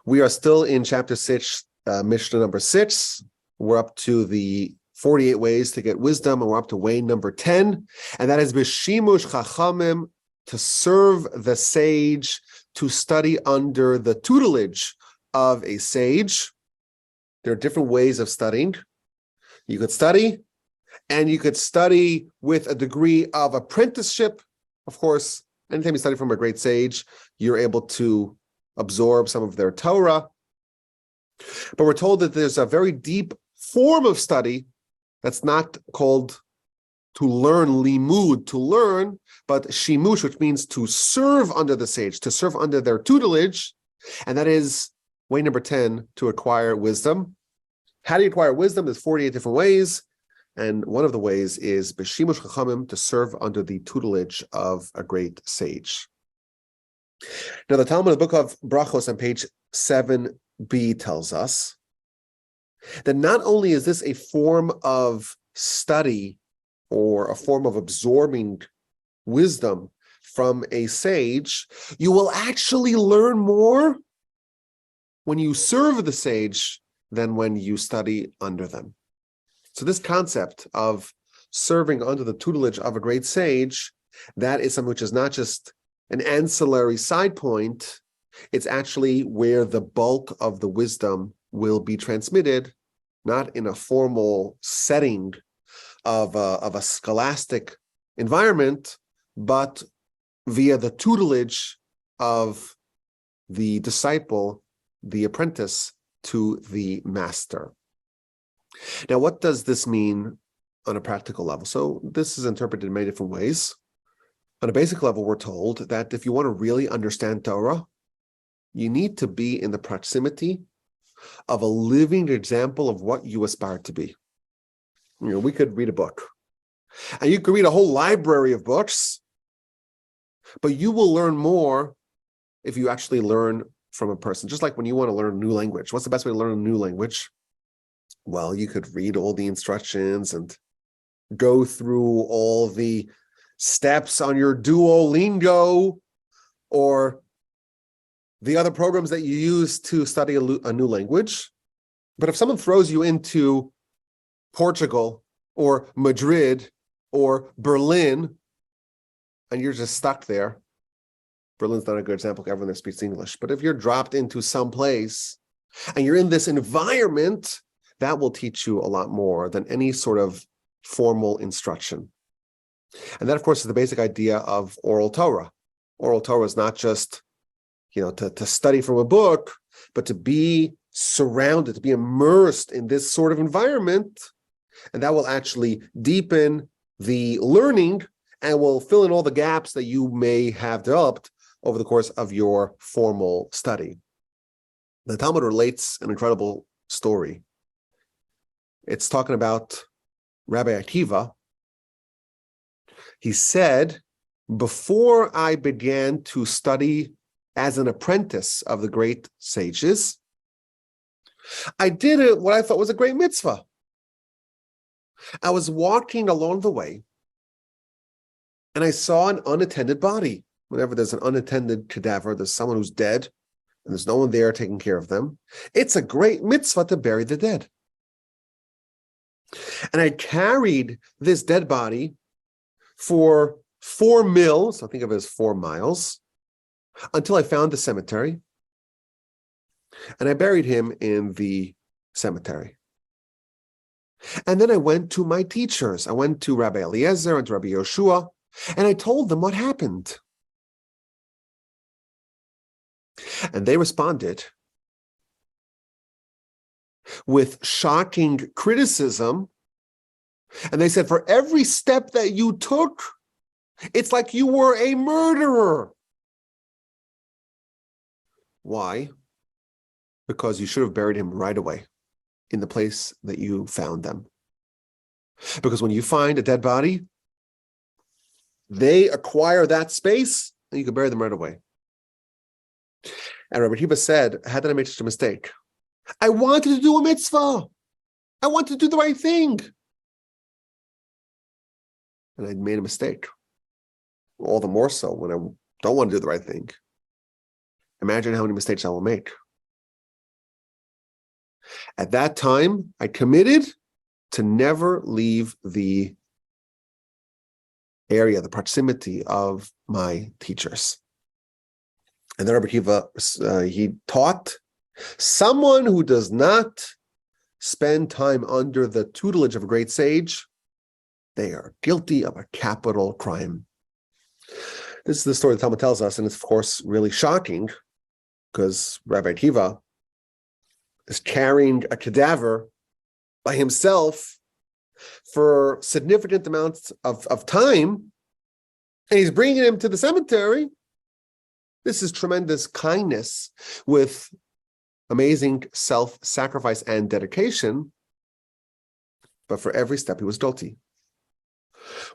We are still in chapter 6, Mishnah number 6. We're up to the 48 ways to get wisdom, and we're up to way number 10, and that is B'shimush Chachamim, to serve the sage, to study under the tutelage of a sage. There are different ways of studying. You could study, and you could study with a degree of apprenticeship. Of course, anytime you study from a great sage, you're able to absorb some of their Torah. But we're told that there's a very deep form of study that's not called to learn, limud, to learn, but shimush, which means to serve under the sage, to serve under their tutelage. And that is way number 10, to acquire wisdom. How do you acquire wisdom? There's 48 different ways. And one of the ways is b'shimush chachamim, to serve under the tutelage of a great sage. Now, the Talmud, the book of Brachos on page 7b tells us that not only is this a form of study or a form of absorbing wisdom from a sage, you will actually learn more when you serve the sage than when you study under them. So this concept of serving under the tutelage of a great sage, that is something which is not just an ancillary side point, it's actually where the bulk of the wisdom will be transmitted, not in a formal setting of a scholastic environment, but via the tutelage of the disciple, the apprentice, to the master. Now, what does this mean on a practical level? So this is interpreted in many different ways. On a basic level, we're told that if you want to really understand Torah, you need to be in the proximity of a living example of what you aspire to be. You know, we could read a book, and you could read a whole library of books, but you will learn more if you actually learn from a person. Just like when you want to learn a new language. What's the best way to learn a new language? Well, you could read all the instructions and go through all the steps on your Duolingo or the other programs that you use to study a new language. But if someone throws you into Portugal or Madrid or Berlin and you're just stuck there, Berlin's not a good example because everyone there speaks English, but if you're dropped into some place and you're in this environment, that will teach you a lot more than any sort of formal instruction. And that, of course, is the basic idea of oral Torah. Oral Torah is not just, to study from a book, but to be surrounded, to be immersed in this sort of environment. And that will actually deepen the learning and will fill in all the gaps that you may have developed over the course of your formal study. The Talmud relates an incredible story. It's talking about Rabbi Akiva. He said, before I began to study as an apprentice of the great sages, I did what I thought was a great mitzvah. I was walking along the way, and I saw an unattended body. Whenever there's an unattended cadaver, there's someone who's dead, and there's no one there taking care of them. It's a great mitzvah to bury the dead. And I carried this dead body for 4 mil, so think of it as 4 miles, until I found the cemetery. And I buried him in the cemetery. And then I went to my teachers. I went to Rabbi Eliezer and to Rabbi Yoshua, and I told them what happened. And they responded with shocking criticism. And they said, for every step that you took, it's like you were a murderer. Why? Because you should have buried him right away in the place that you found them. Because when you find a dead body, they acquire that space and you can bury them right away. And Rabbi Akiva said, how did I make such a mistake? I wanted to do a mitzvah. I wanted to do the right thing. And I made a mistake. All the more so when I don't want to do the right thing. Imagine how many mistakes I will make. At that time, I committed to never leave the area, the proximity of my teachers. And then Rabbi Akiva, he taught, someone who does not spend time under the tutelage of a great sage, they are guilty of a capital crime. This is the story the Talmud tells us, and it's, of course, really shocking, because Rabbi Akiva is carrying a cadaver by himself for significant amounts of time, and he's bringing him to the cemetery. This is tremendous kindness with amazing self-sacrifice and dedication, but for every step he was guilty.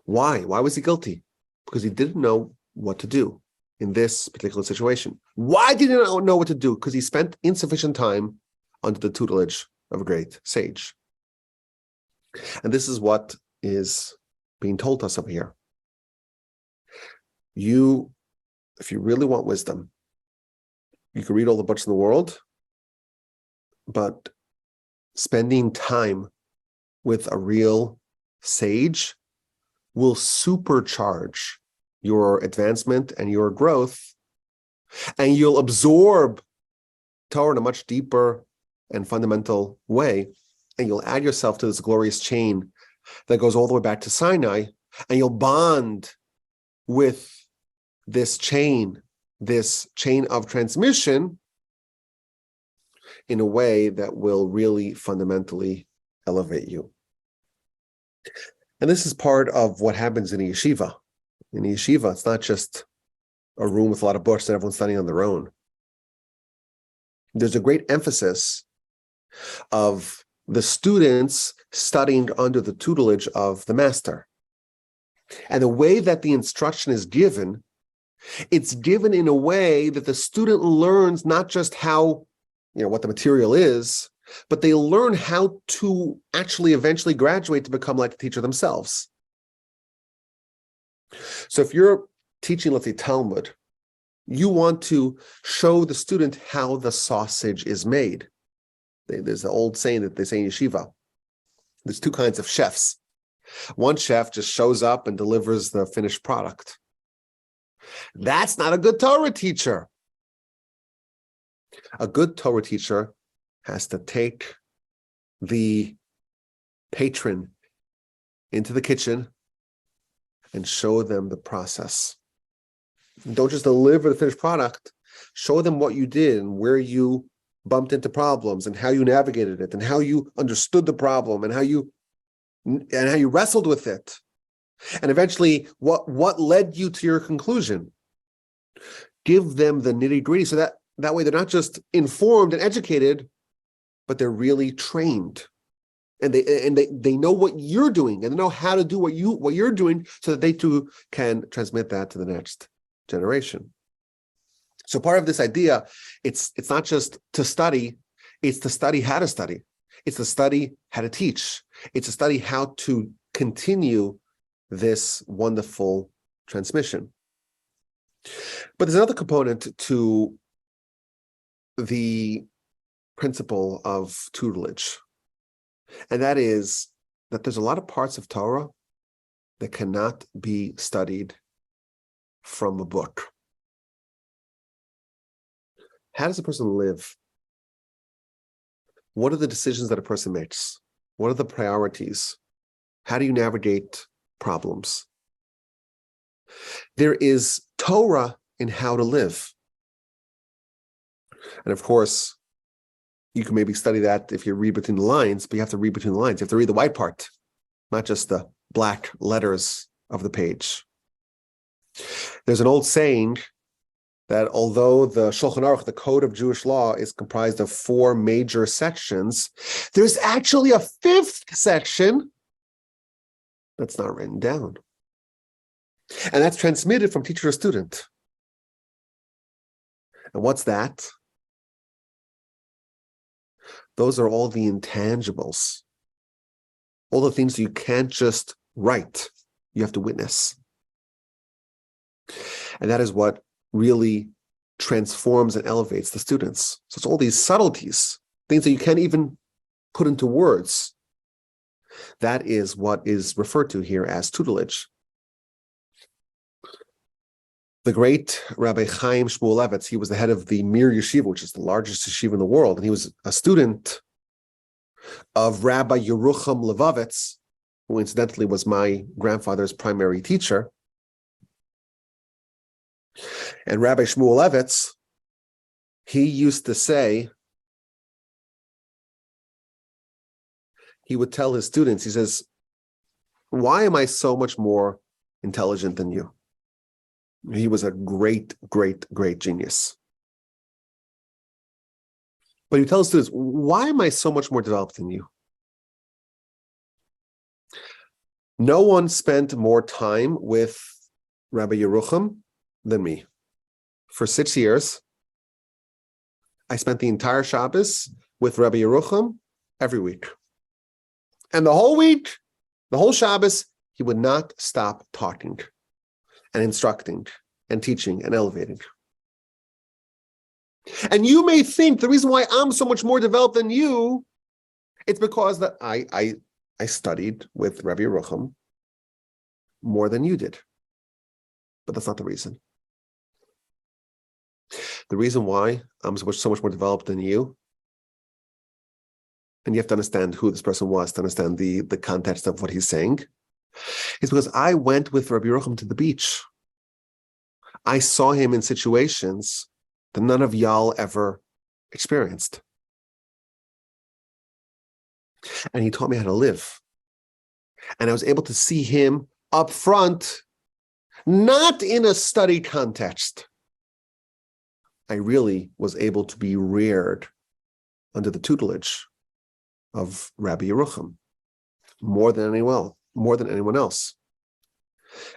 Why? Why was he guilty? Because he didn't know what to do in this particular situation. Why did he not know what to do? Because he spent insufficient time under the tutelage of a great sage. And this is what is being told us up here. If you really want wisdom, you can read all the books in the world, but spending time with a real sage will supercharge your advancement and your growth, and you'll absorb Torah in a much deeper and fundamental way, and you'll add yourself to this glorious chain that goes all the way back to Sinai, and you'll bond with this chain of transmission in a way that will really fundamentally elevate you. And this is part of what happens in a yeshiva. In a yeshiva, it's not just a room with a lot of books and everyone's studying on their own. There's a great emphasis of the students studying under the tutelage of the master. And the way that the instruction is given, it's given in a way that the student learns not just how, what the material is, but they learn how to actually eventually graduate to become like the teacher themselves. So if you're teaching, let's say, Talmud, you want to show the student how the sausage is made. There's an old saying that they say in yeshiva. There's two kinds of chefs. One chef just shows up and delivers the finished product. That's not a good Torah teacher. A good Torah teacher has to take the patron into the kitchen and show them the process. Don't just deliver the finished product. Show them what you did and where you bumped into problems and how you navigated it and how you understood the problem and how you wrestled with it. And eventually, what led you to your conclusion? Give them the nitty-gritty so that way they're not just informed and educated, but they're really trained. And they know what you're doing and they know how to do what you're doing so that they too can transmit that to the next generation. So part of this idea, it's not just to study, it's to study how to study. It's to study how to teach. It's to study how to continue this wonderful transmission. But there's another component to the principle of tutelage, and that is that there's a lot of parts of Torah that cannot be studied from a book. How does a person live? What are the decisions that a person makes? What are the priorities? How do you navigate problems? There is Torah in how to live. And of course, you can maybe study that if you read between the lines, but you have to read between the lines. You have to read the white part, not just the black letters of the page. There's an old saying that although the Shulchan Aruch, the Code of Jewish Law, is comprised of 4 major sections, there's actually a 5th section that's not written down. And that's transmitted from teacher to student. And what's that? Those are all the intangibles, all the things you can't just write, you have to witness. And that is what really transforms and elevates the students. So it's all these subtleties, things that you can't even put into words. That is what is referred to here as tutelage. The great Rabbi Chaim Shmulevitz, he was the head of the Mir Yeshiva, which is the largest yeshiva in the world, and he was a student of Rabbi Yerucham Levovitz, who incidentally was my grandfather's primary teacher. And Rabbi Shmulevitz, he used to say, he would tell his students, he says, why am I so much more intelligent than you? He was a great, great, great genius. But he tells students, why am I so much more developed than you? No one spent more time with Rabbi Yerucham than me. For 6 years, I spent the entire Shabbos with Rabbi Yerucham every week. And the whole week, the whole Shabbos, he would not stop talking and instructing and teaching and elevating. And you may think the reason why I'm so much more developed than you, it's because that I studied with Rabbi Yerucham more than you did. But that's not the reason. The reason why I'm so much more developed than you, and you have to understand who this person was to understand the context of what he's saying, is because I went with Rabbi Yerucham to the beach. I saw him in situations that none of y'all ever experienced. And he taught me how to live. And I was able to see him up front, not in a study context. I really was able to be reared under the tutelage of Rabbi Yerucham more than anyone else.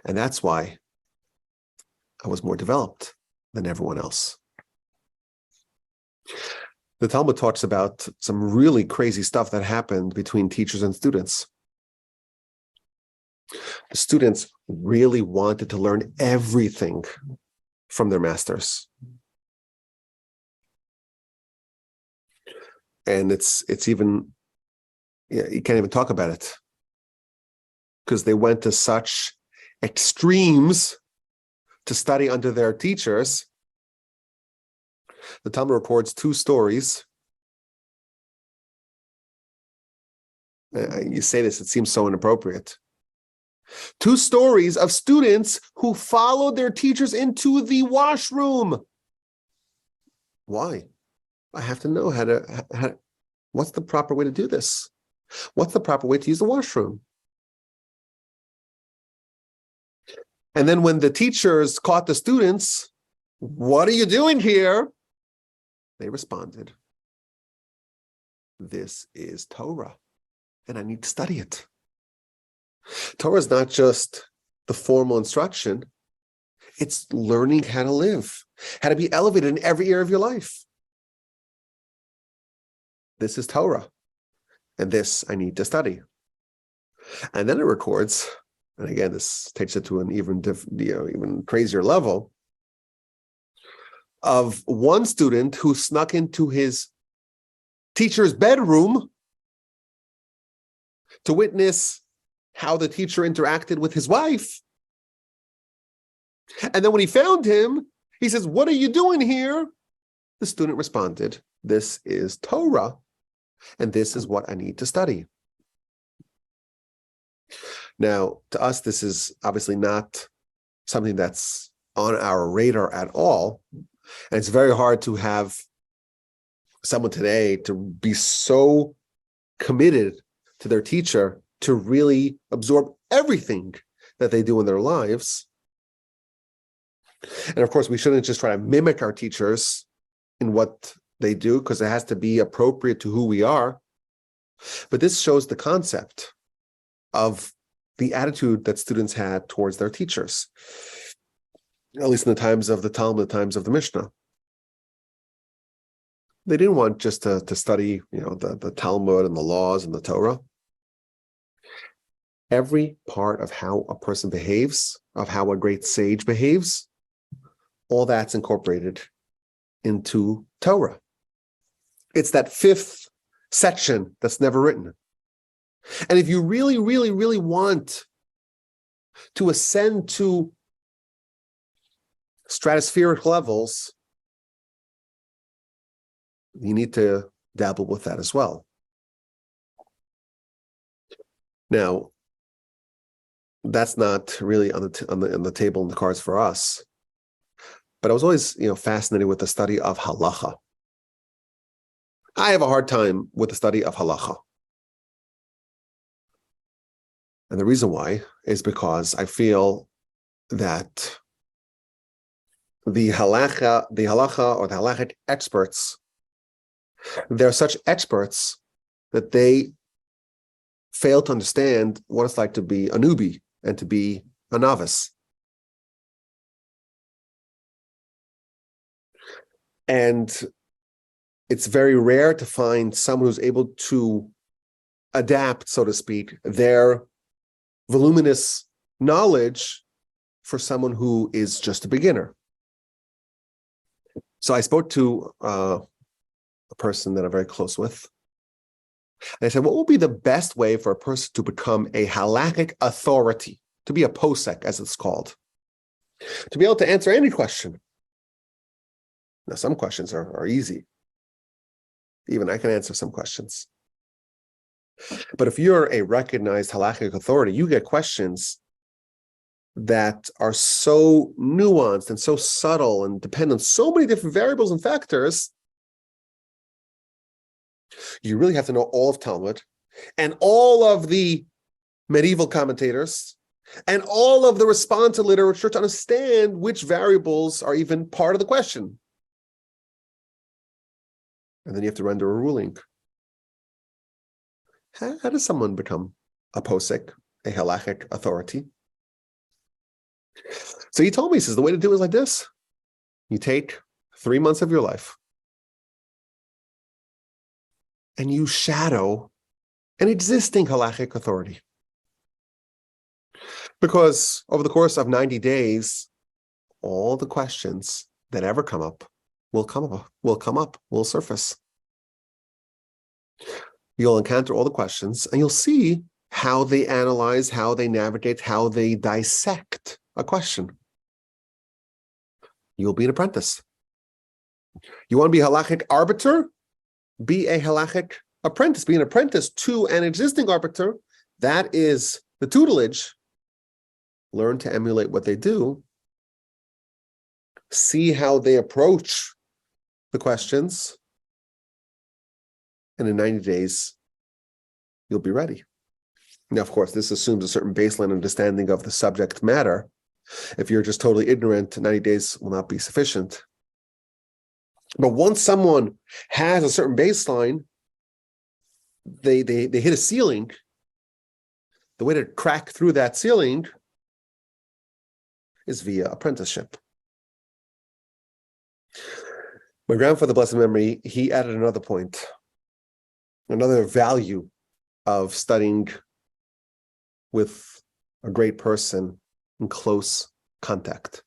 And that's why I was more developed than everyone else. The Talmud talks about some really crazy stuff that happened between teachers and students. The students really wanted to learn everything from their masters. And it's even, you can't even talk about it because they went to such extremes to study under their teachers. The Talmud records 2 stories. You say this, it seems so inappropriate. 2 stories of students who followed their teachers into the washroom. Why? I have to know what's the proper way to do this? What's the proper way to use the washroom? And then when the teachers caught the students, what are you doing here? They responded, this is Torah, and I need to study it. Torah is not just the formal instruction. It's learning how to live, how to be elevated in every area of your life. This is Torah, and this I need to study. And then it records, and again, this takes it to an even crazier level, of one student who snuck into his teacher's bedroom to witness how the teacher interacted with his wife. And then when he found him, he says, what are you doing here? The student responded, this is Torah, and this is what I need to study. Now, to us, this is obviously not something that's on our radar at all. And it's very hard to have someone today to be so committed to their teacher to really absorb everything that they do in their lives. And of course, we shouldn't just try to mimic our teachers in what they do, because it has to be appropriate to who we are. But this shows the concept of the attitude that students had towards their teachers, at least in the times of the Talmud, the times of the Mishnah. They didn't want just to study, the Talmud and the laws and the Torah. Every part of how a person behaves, of how a great sage behaves, all that's incorporated into Torah. It's that 5th section that's never written. And if you really, really, really want to ascend to stratospheric levels, you need to dabble with that as well. Now, that's not really on the table in the cards for us. But I was always, fascinated with the study of halacha. I have a hard time with the study of halacha. And the reason why is because I feel that the halacha or the halachic experts, they're such experts that they fail to understand what it's like to be a newbie and to be a novice. And it's very rare to find someone who's able to adapt, so to speak, their voluminous knowledge for someone who is just a beginner. So I spoke to a person that I'm very close with. And I said, what would be the best way for a person to become a halakhic authority, to be a posek, as it's called, to be able to answer any question? Now, some questions are easy. Even I can answer some questions. But if you're a recognized halakhic authority, you get questions that are so nuanced and so subtle and depend on so many different variables and factors. You really have to know all of Talmud and all of the medieval commentators and all of the responsive literature to understand which variables are even part of the question. And then you have to render a ruling. How does someone become a posek, a halachic authority? So he told me, he says, the way to do it is like this. You take 3 months of your life and you shadow an existing halachic authority. Because over the course of 90 days, all the questions that ever come up will surface. You'll encounter all the questions and you'll see how they analyze, how they navigate, how they dissect a question. You'll be an apprentice. You want to be a halachic arbiter? Be a halachic apprentice. Be an apprentice to an existing arbiter. That is the tutelage. Learn to emulate what they do. See how they approach the questions. And in 90 days, you'll be ready. Now, of course, this assumes a certain baseline understanding of the subject matter. If you're just totally ignorant, 90 days will not be sufficient. But once someone has a certain baseline, they hit a ceiling. The way to crack through that ceiling is via apprenticeship. My grandfather, blessed memory, he added another point, another value of studying with a great person in close contact.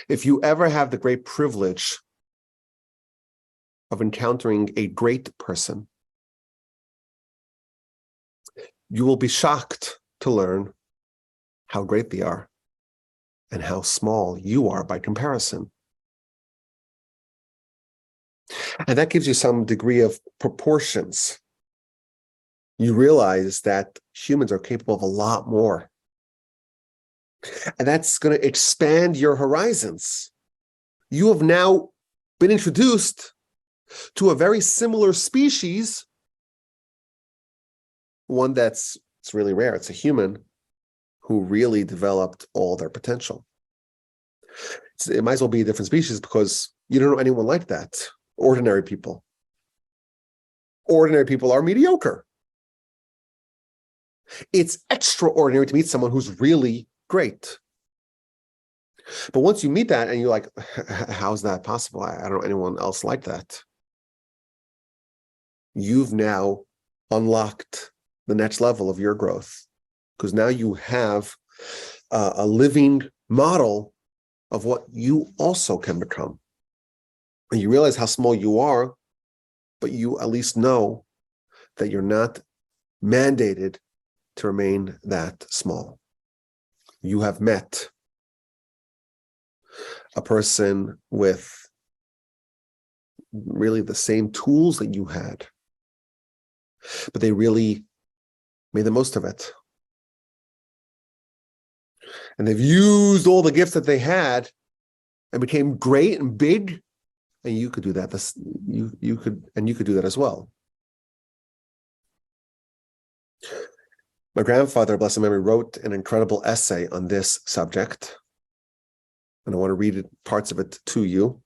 If you ever have the great privilege of encountering a great person, you will be shocked to learn how great they are and how small you are by comparison. And that gives you some degree of proportions. You realize that humans are capable of a lot more. And that's going to expand your horizons. You have now been introduced to a very similar species, one it's really rare. It's a human who really developed all their potential. It might as well be a different species because you don't know anyone like that. Ordinary people. Ordinary people are mediocre. It's extraordinary to meet someone who's really great. But once you meet that and you're like, how's that possible? I don't know anyone else like that. You've now unlocked the next level of your growth because now you have a living model of what you also can become. And you realize how small you are but you at least know that you're not mandated to remain that small. You have met a person with really the same tools that you had, but they really made the most of it. And they've used all the gifts that they had and became great and big, and you could do that. You could do that as well. My grandfather, blessed memory, wrote an incredible essay on this subject, and I want to read parts of it to you.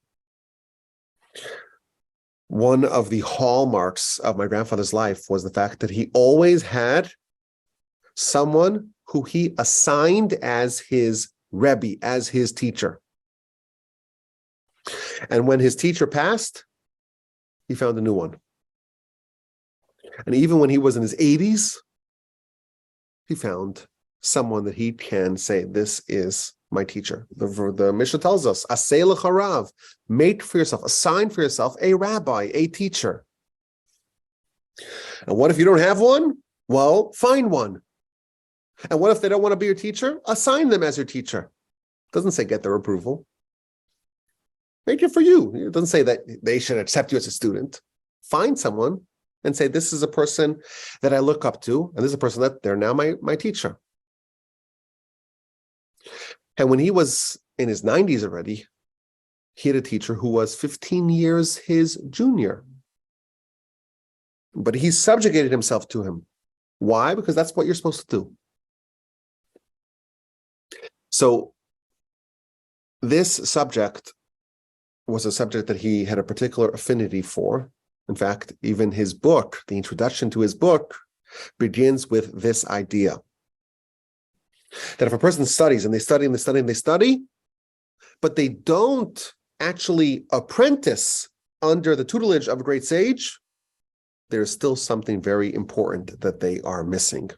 One of the hallmarks of my grandfather's life was the fact that he always had someone who he assigned as his Rebbe, as his teacher. And when his teacher passed, he found a new one. And even when he was in his 80s, he found someone that he can say, this is my teacher. The Mishnah tells us, Aseh l'charav, make for yourself, assign for yourself a rabbi, a teacher. And what if you don't have one? Well, find one. And what if they don't want to be your teacher? Assign them as your teacher. It doesn't say get their approval. Make it for you. It doesn't say that they should accept you as a student. Find someone and say, this is a person that I look up to, and this is a person that they're now my teacher. And when he was in his 90s already, he had a teacher who was 15 years his junior. But he subjugated himself to him. Why? Because that's what you're supposed to do. So this subject was a subject that he had a particular affinity for. In fact, even his book, the introduction to his book, begins with this idea. That if a person studies and they study and they study and they study, but they don't actually apprentice under the tutelage of a great sage, there's still something very important that they are missing.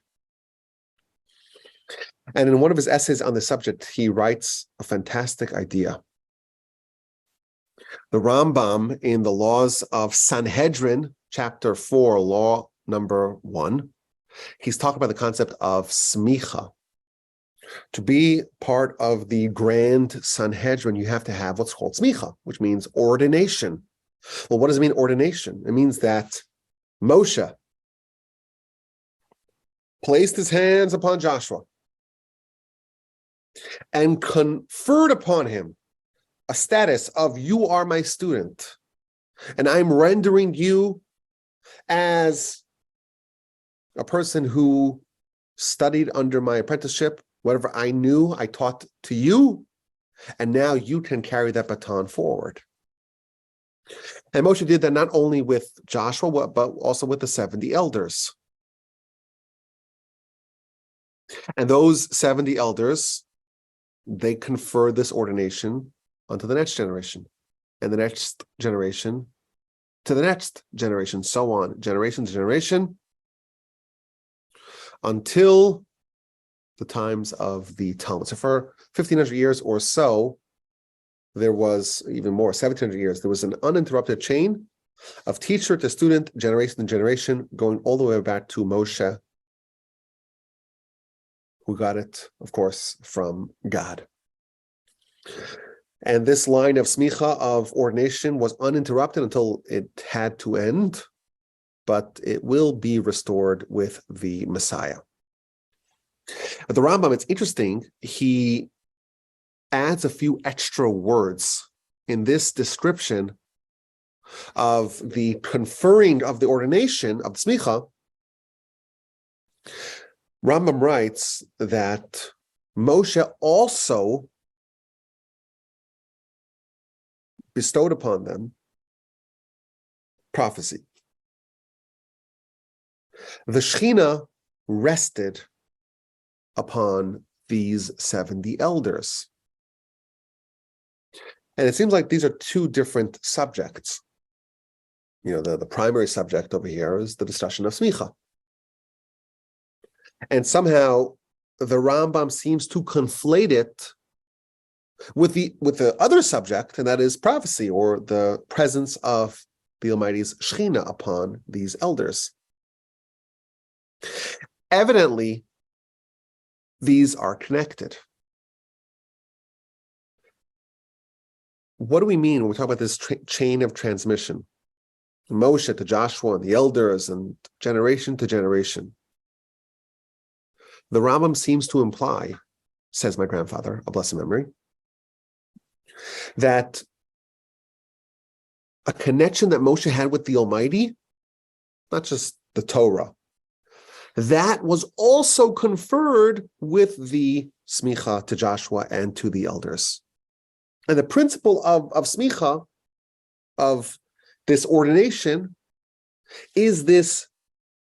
And in one of his essays on the subject, he writes a fantastic idea. The Rambam in the Laws of Sanhedrin, chapter 4, law number 1, he's talking about the concept of smicha. To be part of the grand Sanhedrin, you have to have what's called smicha, which means ordination. Well, what does it mean, ordination? It means that Moshe placed his hands upon Joshua and conferred upon him a status of, you are my student, and I'm rendering you as a person who studied under my apprenticeship. Whatever I knew, I taught to you, and now you can carry that baton forward. And Moshe did that not only with Joshua, but also with the 70 elders. And those 70 elders, they conferred this ordination onto the next generation, and the next generation to the next generation, so on, generation to generation, until the times of the Talmud. So for 1,500 years or so, there was even more, 1,700 years, there was an uninterrupted chain of teacher to student, generation to generation, going all the way back to Moshe, who got it, of course, from God. And this line of smicha, of ordination, was uninterrupted until it had to end, but it will be restored with the Messiah. But the Rambam, it's interesting, he adds a few extra words in this description of the conferring of the ordination of the smicha. Rambam writes that Moshe also bestowed upon them prophecy. The Shekhinah rested upon these 70 elders. And it seems like these are two different subjects. You know, the primary subject over here is the discussion of smicha. And somehow the Rambam seems to conflate it with the other subject, and that is prophecy, or the presence of the Almighty's Shechina upon these elders. Evidently, these are connected. What do we mean when we talk about this chain of transmission? Moshe to Joshua and the elders and generation to generation. The Rambam seems to imply, says my grandfather, a blessed memory, that a connection that Moshe had with the Almighty, not just the Torah, that was also conferred with the smicha to Joshua and to the elders. And the principle of smicha, of this ordination, is this,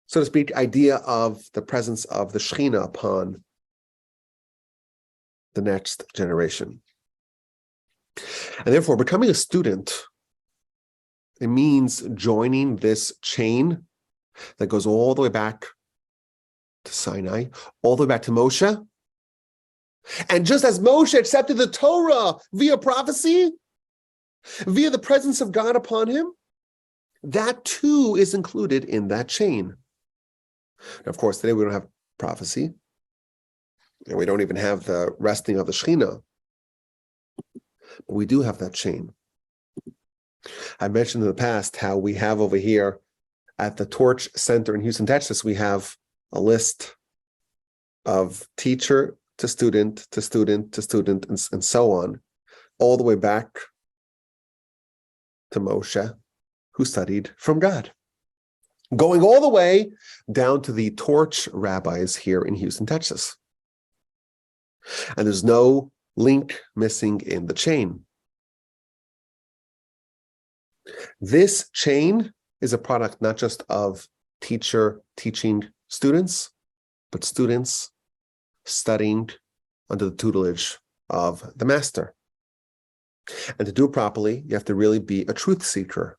so to speak, idea of the presence of the Shechina upon the next generation. And therefore, becoming a student, it means joining this chain that goes all the way back to Sinai, all the way back to Moshe. And just as Moshe accepted the Torah via prophecy, via the presence of God upon him, that too is included in that chain. Now, of course, today we don't have prophecy, and we don't even have the resting of the Shechina, but we do have that chain. I mentioned in the past how we have over here at the Torch Center in Houston, Texas, we have a list of teacher to student, to student, to student, and so on, all the way back to Moshe, who studied from God, going all the way down to the Torch rabbis here in Houston, Texas. And there's no link missing in the chain. This chain is a product not just of teacher teaching students, but students studying under the tutelage of the master. And to do it properly, you have to really be a truth seeker.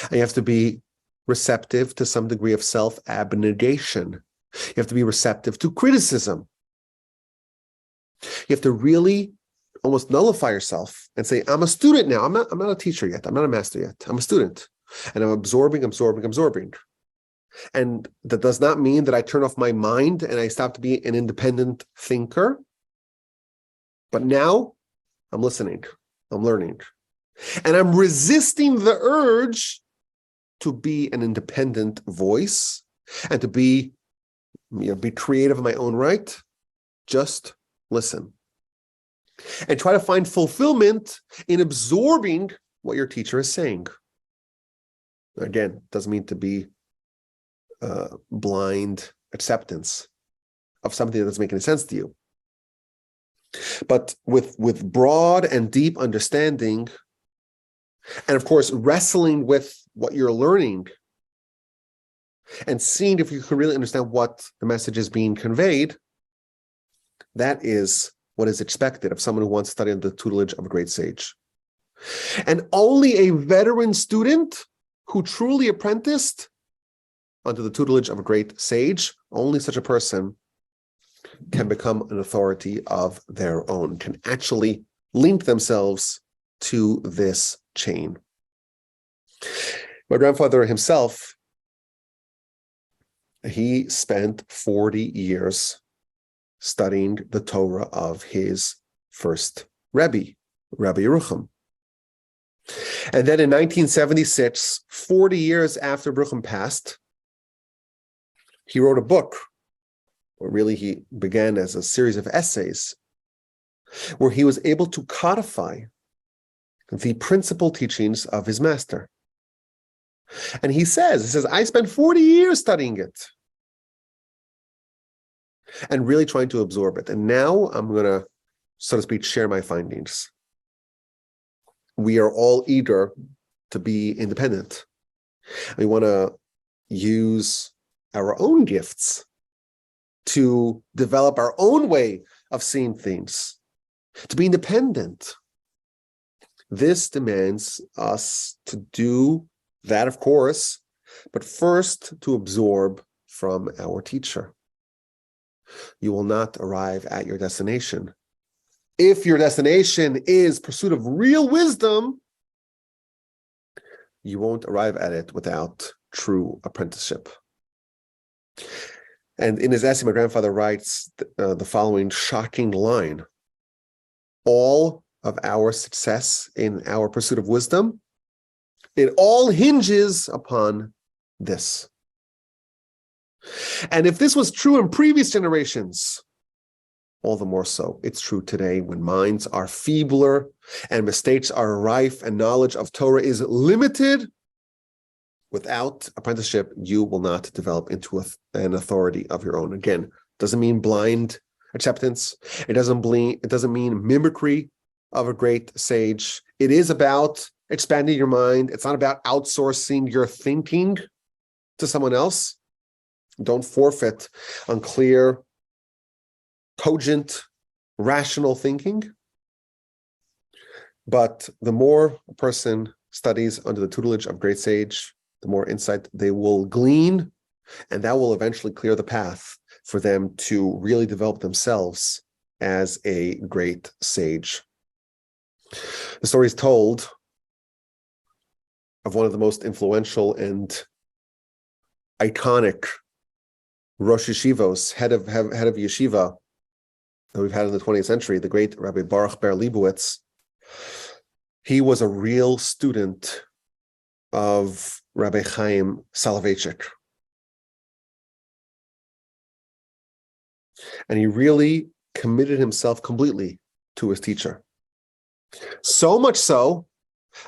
And you have to be receptive to some degree of self-abnegation. You have to be receptive to criticism. You have to really almost nullify yourself and say, I'm a student now. I'm not a teacher yet. I'm not a master yet. I'm a student. And I'm absorbing. And that does not mean that I turn off my mind and I stop to be an independent thinker. But now I'm listening. I'm learning. And I'm resisting the urge to be an independent voice and to be creative in my own right. Just listen. And try to find fulfillment in absorbing what your teacher is saying. Again, doesn't mean to be blind acceptance of something that doesn't make any sense to you. But with broad and deep understanding, and of course, wrestling with what you're learning and seeing if you can really understand what the message is being conveyed, that is what is expected of someone who wants to study under the tutelage of a great sage. And only a veteran student who truly apprenticed under the tutelage of a great sage, only such a person can become an authority of their own, can actually link themselves to this chain. My grandfather himself, he spent 40 years studying the Torah of his first Rebbe, Rabbi Yerucham. And then in 1976, 40 years after Yerucham passed, he wrote a book, or really he began as a series of essays, where he was able to codify the principal teachings of his master. And he says, I spent 40 years studying it and really trying to absorb it. And now I'm going to, so to speak, share my findings. We are all eager to be independent. We want to use our own gifts to develop our own way of seeing things, to be independent. This demands us to do that, of course, but first to absorb from our teacher. You will not arrive at your destination. If your destination is pursuit of real wisdom, you won't arrive at it without true apprenticeship. And in his essay, my grandfather writes the following shocking line: all of our success in our pursuit of wisdom, it all hinges upon this. And if this was true in previous generations, all the more so it's true today, when minds are feebler and mistakes are rife and knowledge of Torah is limited. Without apprenticeship, you will not develop into an authority of your own. Again, doesn't mean blind acceptance. It doesn't mean mimicry of a great sage. It is about expanding your mind. It's not about outsourcing your thinking to someone else. Don't forfeit on clear, cogent, rational thinking. But the more a person studies under the tutelage of great sage, the more insight they will glean, and that will eventually clear the path for them to really develop themselves as a great sage. The story is told of one of the most influential and iconic Rosh Yeshivos, head of yeshiva that we've had in the 20th century, the great Rabbi Baruch Ber Leibowitz. He was a real student of Rabbi Chaim Soloveitchik. And he really committed himself completely to his teacher. So much so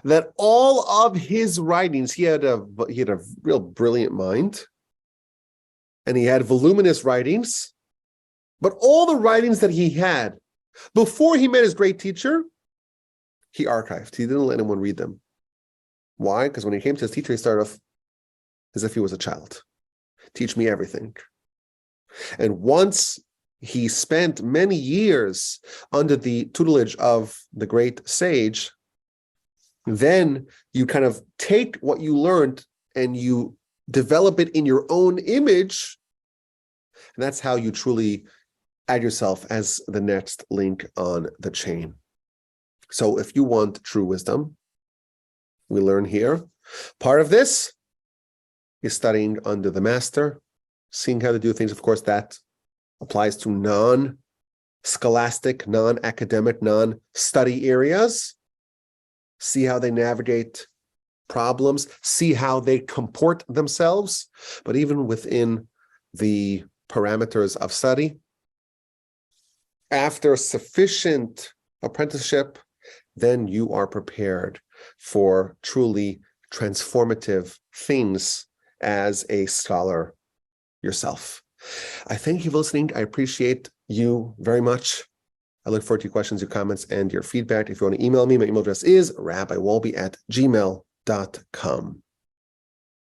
that all of his writings, he had a real brilliant mind, and he had voluminous writings, but all the writings that he had before he met his great teacher, he archived. He didn't let anyone read them. Why? Because when he came to his teacher, he started off as if he was a child. Teach me everything. And once he spent many years under the tutelage of the great sage, then you kind of take what you learned and you develop it in your own image. And that's how you truly add yourself as the next link on the chain. So if you want true wisdom, we learn here. Part of this is studying under the master, seeing how to do things. Of course, that applies to non-scholastic, non-academic, non-study areas. See how they navigate problems, see how they comport themselves. But even within the parameters of study, after sufficient apprenticeship, then you are prepared for truly transformative things as a scholar yourself. I thank you for listening. I appreciate you very much. I look forward to your questions, your comments, and your feedback. If you want to email me, my email address is rabbiwolbe@gmail.com.